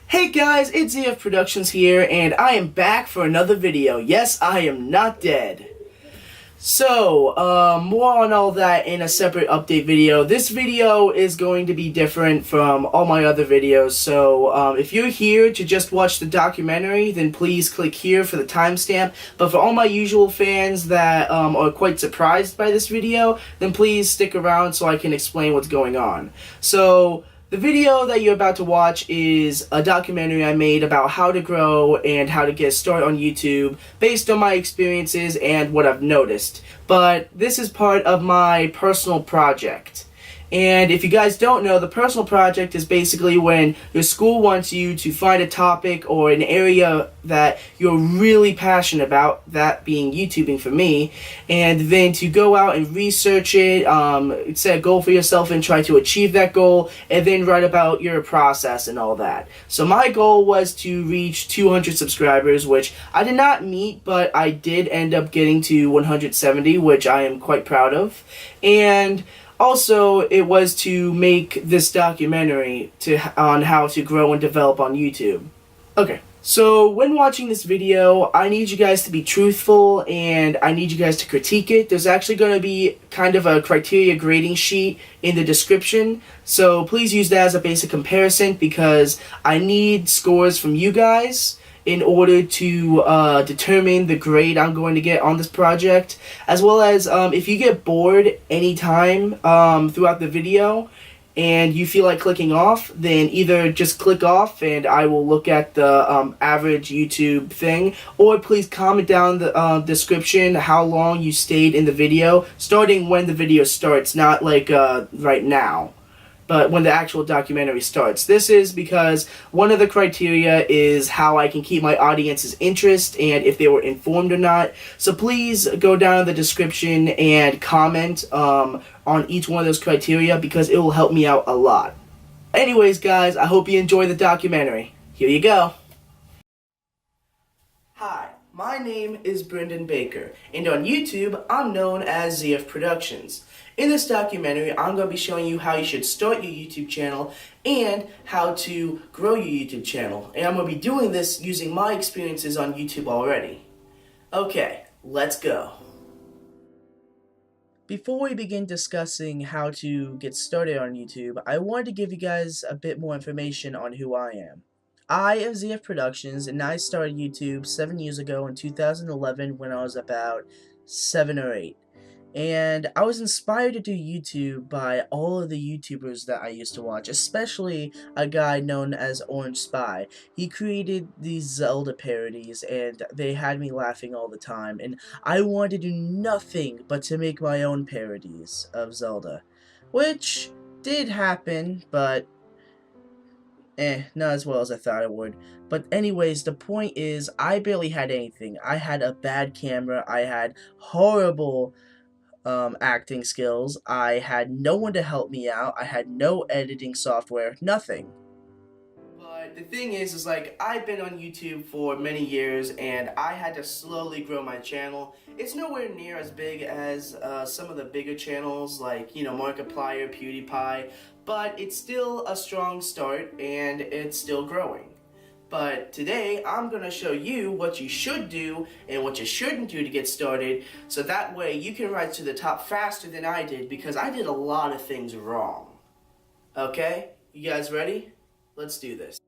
Hey guys, it's ZF Productions here, and I am back for another video. Yes, I am not dead. More on all that in a separate update video. This video is going to be different from all my other videos, if you're here to just watch the documentary, then please click here for the timestamp. But for all my usual fans that are quite surprised by this video, then please stick around so I can explain what's going on. The video that you're about to watch is a documentary I made about how to grow and how to get started on YouTube based on my experiences and what I've noticed. But this is part of my personal project. And if you guys don't know, the personal project is basically when your school wants you to find a topic or an area that you're really passionate about, that being YouTubing for me, and then to go out and research it, set a goal for yourself and try to achieve that goal, and then write about your process and all that. So my goal was to reach 200 subscribers, which I did not meet, but I did end up getting to 170, which I am quite proud of. And also, it was to make this documentary on how to grow and develop on YouTube. Okay, so when watching this video, I need you guys to be truthful and I need you guys to critique it. There's actually going to be kind of a criteria grading sheet in the description, so please use that as a basic comparison because I need scores from you guys in order to determine the grade I'm going to get on this project, as well as if you get bored anytime throughout the video and you feel like clicking off, then either just click off and I will look at the average YouTube thing, or please comment down the description how long you stayed in the video, starting when the video starts, not like right now, but when the actual documentary starts. This is because one of the criteria is how I can keep my audience's interest and if they were informed or not. So please go down in the description and comment on each one of those criteria because it will help me out a lot. Anyways, guys, I hope you enjoy the documentary. Here you go. Hi, my name is Brendan Baker, and on YouTube, I'm known as ZF Productions. In this documentary, I'm going to be showing you how you should start your YouTube channel and how to grow your YouTube channel. And I'm going to be doing this using my experiences on YouTube already. Okay, let's go. Before we begin discussing how to get started on YouTube, I wanted to give you guys a bit more information on who I am. I am ZF Productions, and I started YouTube 7 years ago in 2011 when I was about 7 or 8. And I was inspired to do YouTube by all of the YouTubers that I used to watch, especially a guy known as Orange Spy. He created these Zelda parodies, and they had me laughing all the time, and I wanted to do nothing but to make my own parodies of Zelda. Which did happen, but not as well as I thought it would. But anyways, the point is, I barely had anything. I had a bad camera, I had horrible acting skills, I had no one to help me out, I had no editing software, nothing. But the thing is like, I've been on YouTube for many years, and I had to slowly grow my channel. It's nowhere near as big as some of the bigger channels, like, Markiplier, PewDiePie, but it's still a strong start, and it's still growing. But today, I'm going to show you what you should do and what you shouldn't do to get started, so that way you can rise to the top faster than I did, because I did a lot of things wrong. Okay? You guys ready? Let's do this.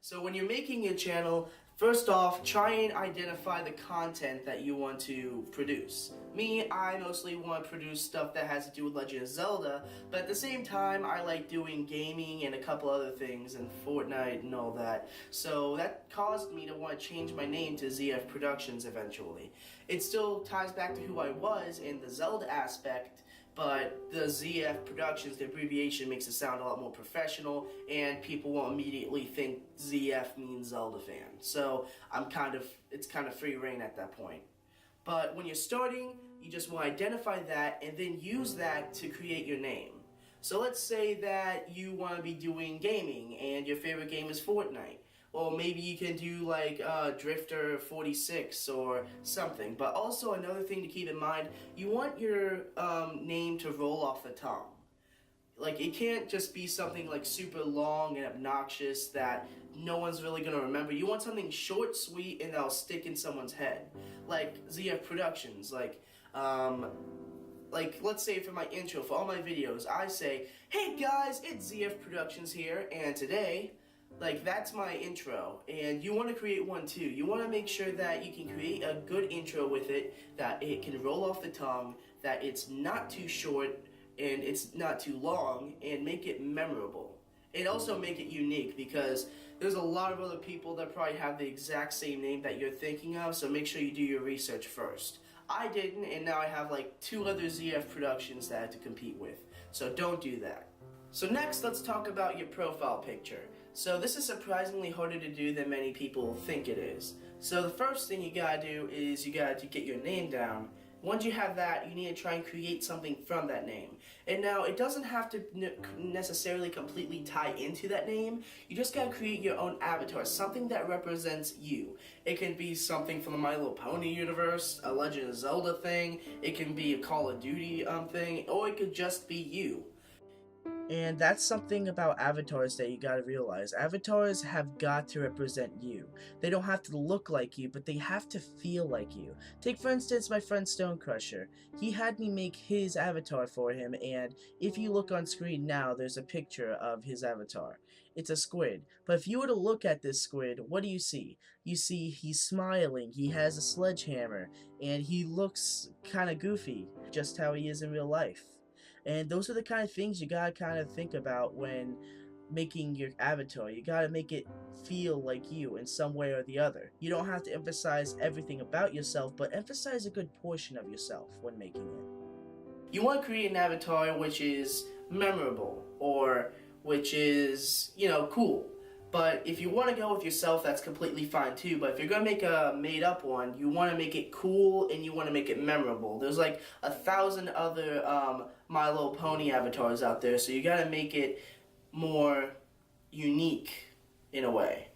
So when you're making your channel, first off, try and identify the content that you want to produce. Me, I mostly want to produce stuff that has to do with Legend of Zelda, but at the same time, I like doing gaming and a couple other things, and Fortnite and all that. So that caused me to want to change my name to ZF Productions eventually. It still ties back to who I was in the Zelda aspect, but the ZF Productions, the abbreviation, makes it sound a lot more professional, and people won't immediately think ZF means Zelda fan. So it's kind of free reign at that point. But when you're starting, you just want to identify that and then use that to create your name. So let's say that you want to be doing gaming and your favorite game is Fortnite. Well, maybe you can do like Drifter 46 or something. But also another thing to keep in mind, you want your name to roll off the tongue. Like, it can't just be something like super long and obnoxious that no one's really gonna remember. You want something short, sweet, and that'll stick in someone's head. Like ZF Productions, like let's say for my intro, for all my videos, I say, "Hey guys, it's ZF Productions here, and today," like that's my intro. And you want to create one too. You want to make sure that you can create a good intro with it, that it can roll off the tongue, that it's not too short and it's not too long, and make it memorable. And also make it unique, because there's a lot of other people that probably have the exact same name that you're thinking of, so make sure you do your research first. I didn't, and now I have like 2 other ZF Productions that I have to compete with, so don't do that. So next, let's talk about your profile picture. So this is surprisingly harder to do than many people think it is. So the first thing you gotta do is you gotta get your name down. Once you have that, you need to try and create something from that name. And now, it doesn't have to necessarily completely tie into that name. You just gotta create your own avatar, something that represents you. It can be something from the My Little Pony universe, a Legend of Zelda thing, it can be a Call of Duty thing, or it could just be you. And that's something about avatars that you gotta realize. Avatars have got to represent you. They don't have to look like you, but they have to feel like you. Take for instance my friend Stone Crusher. He had me make his avatar for him, and if you look on screen now, there's a picture of his avatar. It's a squid. But if you were to look at this squid, what do you see? You see he's smiling, he has a sledgehammer, and he looks kinda goofy, just how he is in real life. And those are the kind of things you gotta kind of think about when making your avatar. You gotta make it feel like you in some way or the other. You don't have to emphasize everything about yourself, but emphasize a good portion of yourself when making it. You want to create an avatar which is memorable, or which is, cool. But if you want to go with yourself, that's completely fine too. But if you're going to make a made-up one, you want to make it cool and you want to make it memorable. There's like 1,000 other My Little Pony avatars out there, so you got to make it more unique in a way.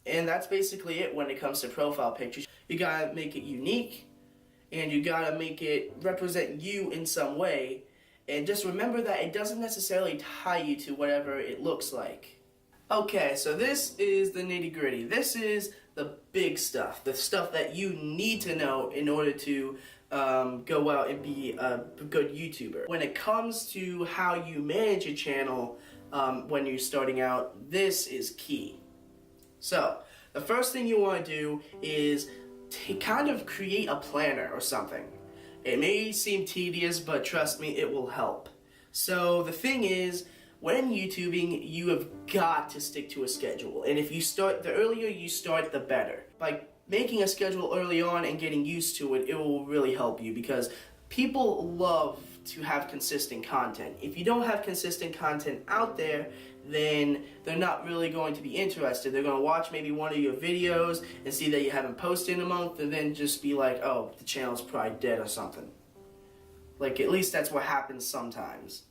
And that's basically it when it comes to profile pictures. You got to make it unique, and you got to make it represent you in some way. And just remember that it doesn't necessarily tie you to whatever it looks like. Okay, so this is the nitty-gritty. This is the big stuff, the stuff that you need to know in order to go out and be a good YouTuber. When it comes to how you manage a channel when you're starting out, this is key. So, the first thing you want to do is to kind of create a planner or something. It may seem tedious, but trust me, it will help. So, the thing is, when YouTubing, you have got to stick to a schedule. And if you start, the earlier you start, the better. By making a schedule early on and getting used to it, it will really help you, because people love to have consistent content. If you don't have consistent content out there, then they're not really going to be interested. They're going to watch maybe one of your videos and see that you haven't posted in a month, and then just be like, oh, the channel's probably dead or something. Like, at least that's what happens sometimes.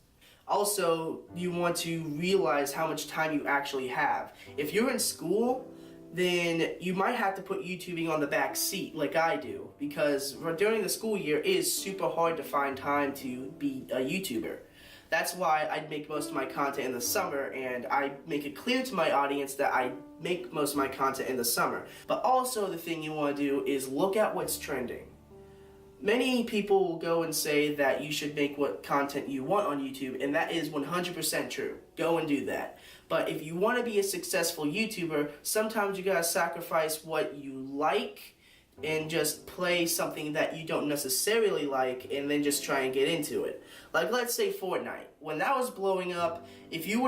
Also, you want to realize how much time you actually have. If you're in school, then you might have to put YouTubing on the back seat like I do, because during the school year it is super hard to find time to be a YouTuber. That's why I make most of my content in the summer, and I make it clear to my audience that I make most of my content in the summer. But also, the thing you want to do is look at what's trending. Many people will go and say that you should make what content you want on YouTube, and that is 100% true. Go and do that. But if you want to be a successful YouTuber, sometimes you gotta sacrifice what you like and just play something that you don't necessarily like, and then just try and get into it. Like, let's say Fortnite. When that was blowing up, if you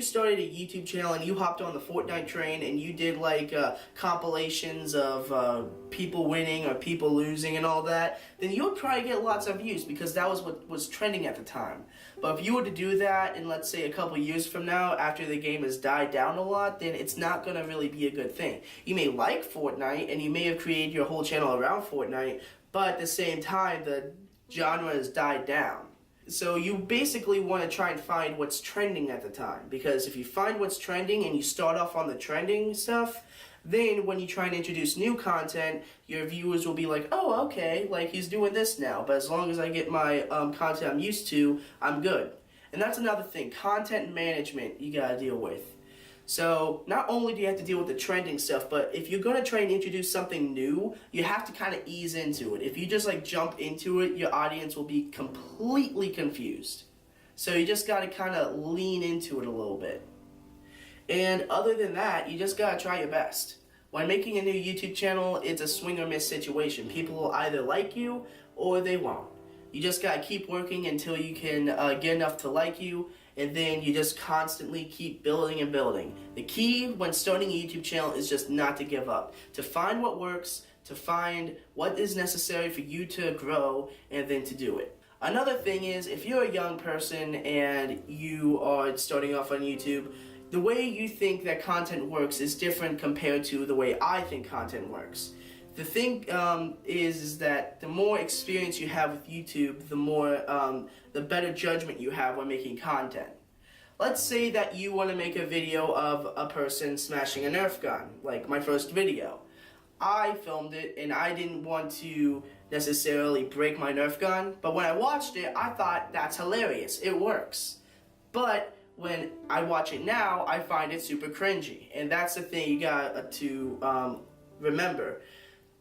started a YouTube channel and you hopped on the Fortnite train and you did like compilations of people winning or people losing and all that, then you would probably get lots of views, because that was what was trending at the time. But if you were to do that in, let's say, a couple years from now, after the game has died down a lot, then it's not going to really be a good thing. You may like Fortnite, and you may have created your whole channel around Fortnite, but at the same time, the genre has died down. So you basically want to try and find what's trending at the time, because if you find what's trending and you start off on the trending stuff, Then when you try and introduce new content, your viewers will be like, oh, okay, like he's doing this now, but as long as I get my content I'm used to, I'm good. And that's another thing, content management you gotta deal with. So not only do you have to deal with the trending stuff, but if you're gonna try and introduce something new, you have to kind of ease into it. If you just like jump into it, your audience will be completely confused. So you just gotta kind of lean into it a little bit. And other than that, you just gotta try your best. When making a new YouTube channel, it's a swing or miss situation. People will either like you or they won't. You just gotta keep working until you can get enough to like you, and then you just constantly keep building and building. The key when starting a YouTube channel is just not to give up. To find what works, to find what is necessary for you to grow, and then to do it. Another thing is, if you're a young person and you are starting off on YouTube, the way you think that content works is different compared to the way I think content works. The thing is that the more experience you have with YouTube, the better judgment you have when making content. Let's say that you want to make a video of a person smashing a Nerf gun, like my first video. I filmed it and I didn't want to necessarily break my Nerf gun, but when I watched it, I thought that's hilarious. It works. But when I watch it now, I find it super cringy. And that's the thing you got to remember.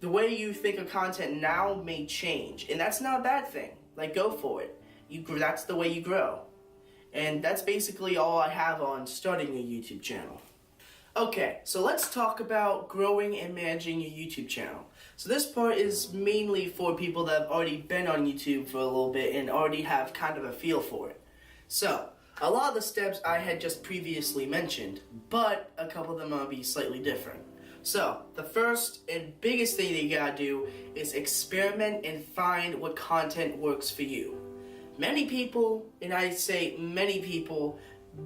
The way you think of content now may change, and that's not a bad thing. Like, go for it. That's the way you grow. And that's basically all I have on starting a YouTube channel. Okay, so let's talk about growing and managing your YouTube channel. So this part is mainly for people that have already been on YouTube for a little bit and already have kind of a feel for it. So, a lot of the steps I had just previously mentioned, but a couple of them will be slightly different. So, the first and biggest thing that you gotta do is experiment and find what content works for you. Many people, and I say many people,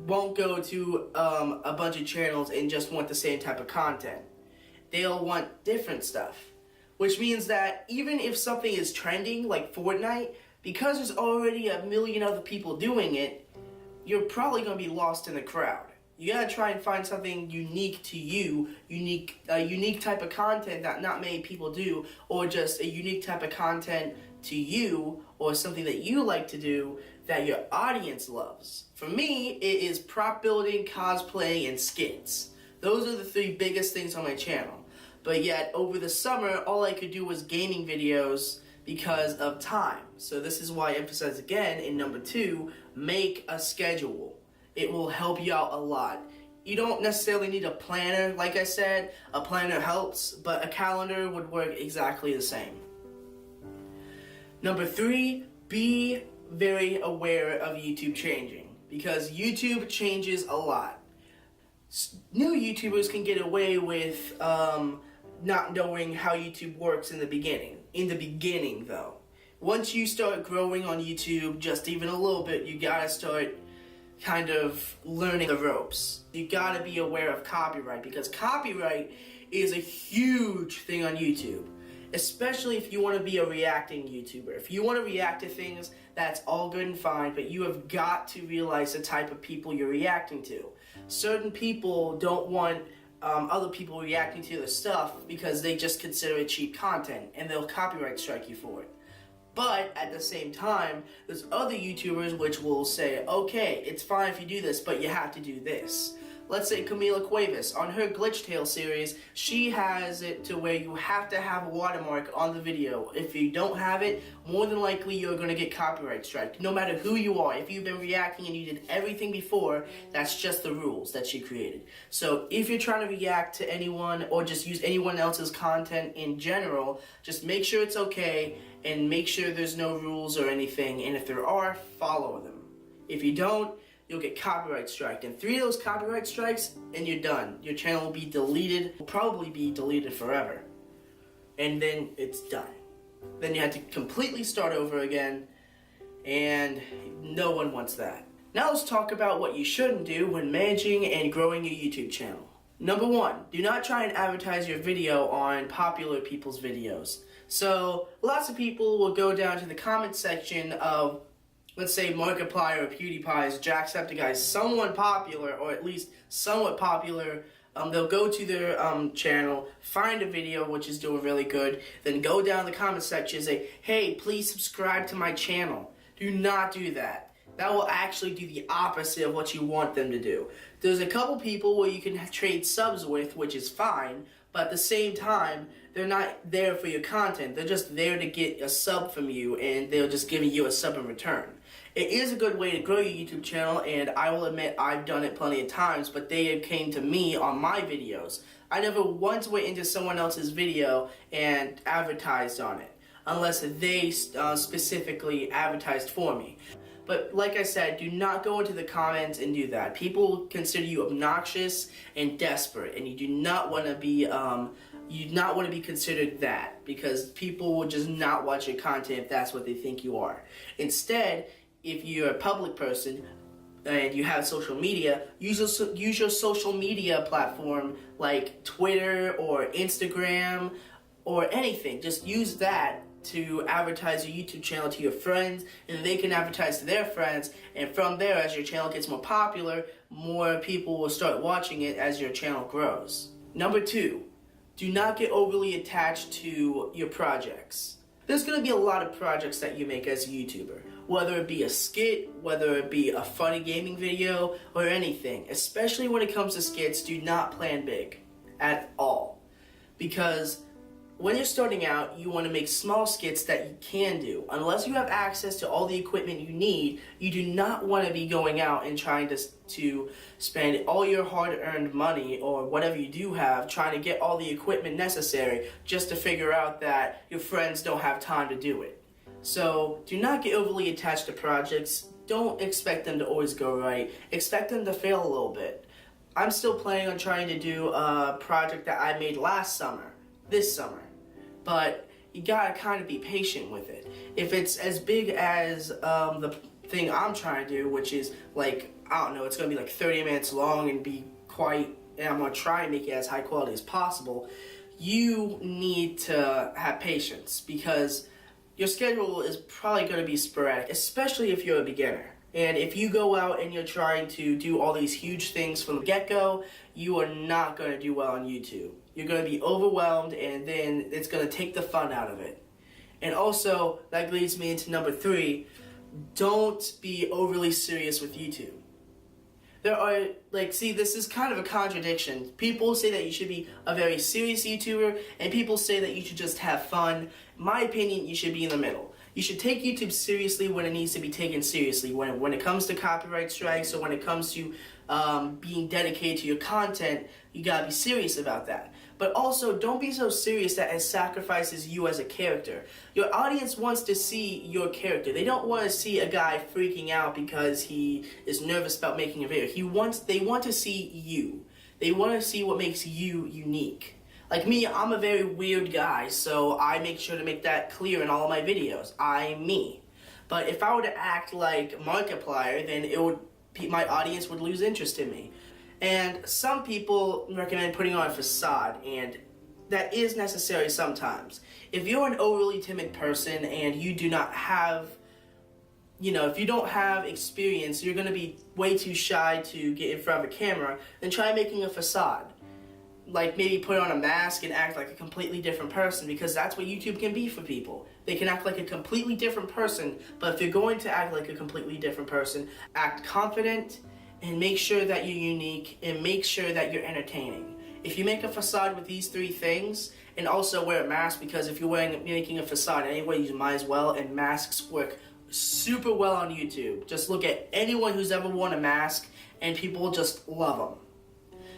won't go to a bunch of channels and just want the same type of content. They'll want different stuff. Which means that even if something is trending, like Fortnite, because there's already a million other people doing it, you're probably gonna be lost in the crowd. You gotta try and find something unique to you, a unique type of content that not many people do, or just a unique type of content to you, or something that you like to do that your audience loves. For me, it is prop building, cosplaying, and skits. Those are the three biggest things on my channel. But yet, over the summer, all I could do was gaming videos because of time. So this is why I emphasize again in number 2, make a schedule. It will help you out a lot. You don't necessarily need a planner. Like I said, a planner helps, but a calendar would work exactly the same. Number 3, be very aware of YouTube changing, because YouTube changes a lot. New YouTubers can get away with not knowing how YouTube works in the beginning. In the beginning, though. Once you start growing on YouTube just even a little bit, you gotta start kind of learning the ropes. You gotta be aware of copyright, because copyright is a huge thing on YouTube. Especially if you want to be a reacting YouTuber. If you want to react to things, that's all good and fine, but you have got to realize the type of people you're reacting to. Certain people don't want other people reacting to their stuff because they just consider it cheap content, and they'll copyright strike you for it. But at the same time, there's other YouTubers which will say, okay, it's fine if you do this, but you have to do this. Let's say Camila Cuevas, on her Glitch Tale series, she has it to where you have to have a watermark on the video. If you don't have it, more than likely you're going to get copyright strike. No matter who you are, if you've been reacting and you did everything before, that's just the rules that she created. So if you're trying to react to anyone or just use anyone else's content in general, just make sure it's okay and make sure there's no rules or anything, and if there are, follow them. If you don't, you'll get copyright striked, and 3 of those copyright strikes and you're done. Your channel will be deleted, will probably be deleted forever, and then it's done. Then you have to completely start over again, and no one wants that. Now let's talk about what you shouldn't do when managing and growing your YouTube channel. Number 1, do not try and advertise your video on popular people's videos. So lots of people will go down to the comment section of, let's say, Markiplier or PewDiePie's, Jacksepticeye's, someone popular, or at least somewhat popular They'll go to their channel, find a video which is doing really good, then go down the comment section and say, hey, please subscribe to my channel. Do not do that. That will actually do the opposite of what you want them to do. There's a couple people where you can trade subs with, which is fine, but at the same time, they're not there for your content. They're just there to get a sub from you, and they're just giving you a sub in return. It is a good way to grow your YouTube channel, and I will admit I've done it plenty of times, but they came to me on my videos. I never once went into someone else's video and advertised on it, unless they specifically advertised for me. But like I said, do not go into the comments and do that. People consider you obnoxious and desperate, and you do not want to be considered that, because people will just not watch your content if that's what they think you are. Instead, if you're a public person and you have social media, use your social media platform like Twitter or Instagram or anything. Just use that to advertise your YouTube channel to your friends, and they can advertise to their friends, and from there, as your channel gets more popular, more people will start watching it as your channel grows. Number 2, do not get overly attached to your projects. There's going to be a lot of projects that you make as a YouTuber, whether it be a skit, whether it be a funny gaming video, or anything. Especially when it comes to skits, do not plan big at all, because when you're starting out, you want to make small skits that you can do. Unless you have access to all the equipment you need, you do not want to be going out and trying to spend all your hard-earned money or whatever you do have trying to get all the equipment necessary just to figure out that your friends don't have time to do it. So do not get overly attached to projects. Don't expect them to always go right. Expect them to fail a little bit. I'm still planning on trying to do a project that I made last summer, this summer. But you gotta kind of be patient with it. If it's as big as the thing I'm trying to do, which is like, I don't know, it's gonna be like 30 minutes long and I'm gonna try and make it as high quality as possible, you need to have patience, because your schedule is probably gonna be sporadic, especially if you're a beginner. And if you go out and you're trying to do all these huge things from the get-go, you are not going to do well on YouTube. You're going to be overwhelmed, and then it's going to take the fun out of it. And also, that leads me into number 3, don't be overly serious with YouTube. There are, this is kind of a contradiction. People say that you should be a very serious YouTuber, and people say that you should just have fun. In my opinion, you should be in the middle. You should take YouTube seriously when it needs to be taken seriously. When it comes to copyright strikes, or when it comes to being dedicated to your content, you gotta be serious about that. But also, don't be so serious that it sacrifices you as a character. Your audience wants to see your character. They don't want to see a guy freaking out because he is nervous about making a video. They want to see you. They want to see what makes you unique. Like me, I'm a very weird guy, so I make sure to make that clear in all of my videos. I'm me. But if I were to act like Markiplier, then my audience would lose interest in me. And some people recommend putting on a facade, and that is necessary sometimes. If you're an overly timid person and you do not have, if you don't have experience, you're going to be way too shy to get in front of a camera, then try making a facade. Like maybe put on a mask and act like a completely different person, because that's what YouTube can be for people. They can act like a completely different person, but if you're going to act like a completely different person, act confident and make sure that you're unique and make sure that you're entertaining. If you make a facade with these 3 things, and also wear a mask, because if you're making a facade anyway, you might as well, and masks work super well on YouTube. Just look at anyone who's ever worn a mask and people just love them.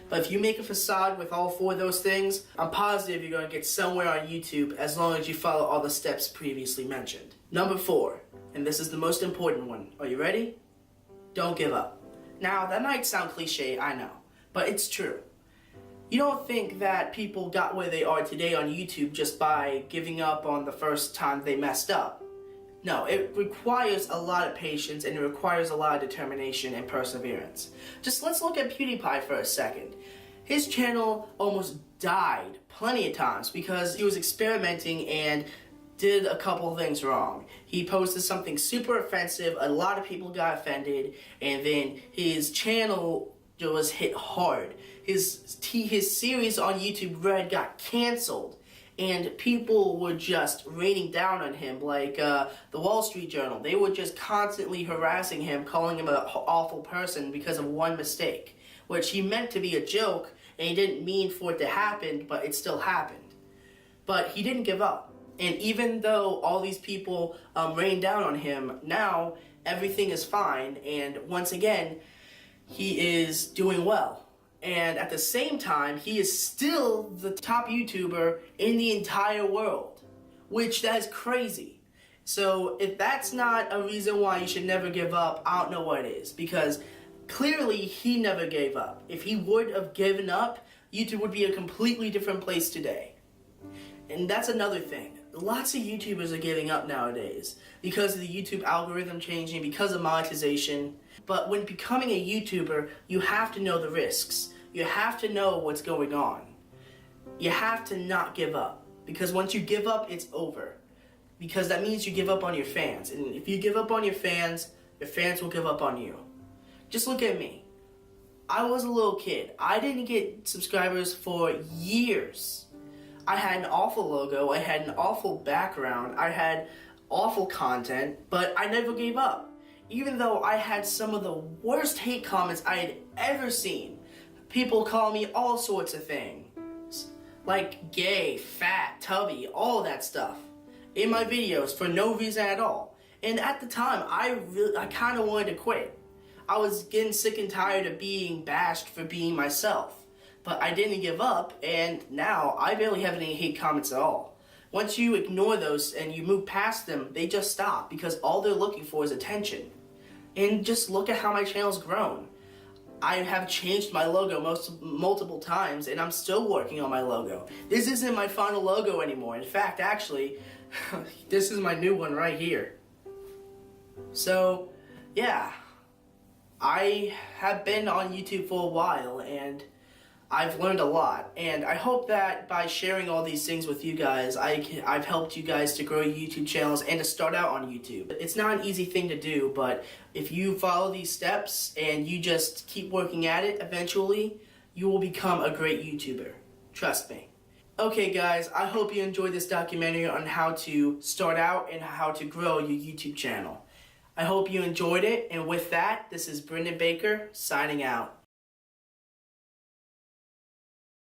But if you make a facade with all 4 of those things, I'm positive you're going to get somewhere on YouTube as long as you follow all the steps previously mentioned. Number 4, and this is the most important one. Are you ready? Don't give up. Now, that might sound cliche, I know, but it's true. You don't think that people got where they are today on YouTube just by giving up on the first time they messed up. No, it requires a lot of patience, and it requires a lot of determination and perseverance. Just let's look at PewDiePie for a second. His channel almost died plenty of times because he was experimenting and did a couple of things wrong. He posted something super offensive, a lot of people got offended, and then his channel was hit hard. his series on YouTube Red got canceled, and people were just raining down on him, like the Wall Street Journal. They were just constantly harassing him, calling him an awful person because of one mistake, which he meant to be a joke, and he didn't mean for it to happen, but it still happened. But he didn't give up. And even though all these people rained down on him, now everything is fine, and once again, he is doing well. And at the same time, he is still the top YouTuber in the entire world, which that is crazy. So if that's not a reason why you should never give up, I don't know what is, because clearly he never gave up. If he would have given up, YouTube would be a completely different place today. And that's another thing. Lots of YouTubers are giving up nowadays because of the YouTube algorithm changing, because of monetization. But when becoming a YouTuber, you have to know the risks. You have to know what's going on. You have to not give up, because once you give up, it's over. Because that means you give up on your fans. And if you give up on your fans will give up on you. Just look at me. I was a little kid. I didn't get subscribers for years. I had an awful logo, I had an awful background, I had awful content, but I never gave up. Even though I had some of the worst hate comments I had ever seen. People call me all sorts of things, like gay, fat, tubby, all that stuff, in my videos for no reason at all. And at the time, I kind of wanted to quit. I was getting sick and tired of being bashed for being myself. But I didn't give up, and now I barely have any hate comments at all. Once you ignore those and you move past them, they just stop, because all they're looking for is attention. And just look at how my channel's grown. I have changed my logo multiple times, and I'm still working on my logo. This isn't my final logo anymore. In fact, actually, this is my new one right here. So, yeah. I have been on YouTube for a while, and I've learned a lot, and I hope that by sharing all these things with you guys, I've helped you guys to grow your YouTube channels and to start out on YouTube. It's not an easy thing to do, but if you follow these steps and you just keep working at it, eventually you will become a great YouTuber. Trust me. Okay guys, I hope you enjoyed this documentary on how to start out and how to grow your YouTube channel. I hope you enjoyed it, and with that, this is Brendan Baker signing out.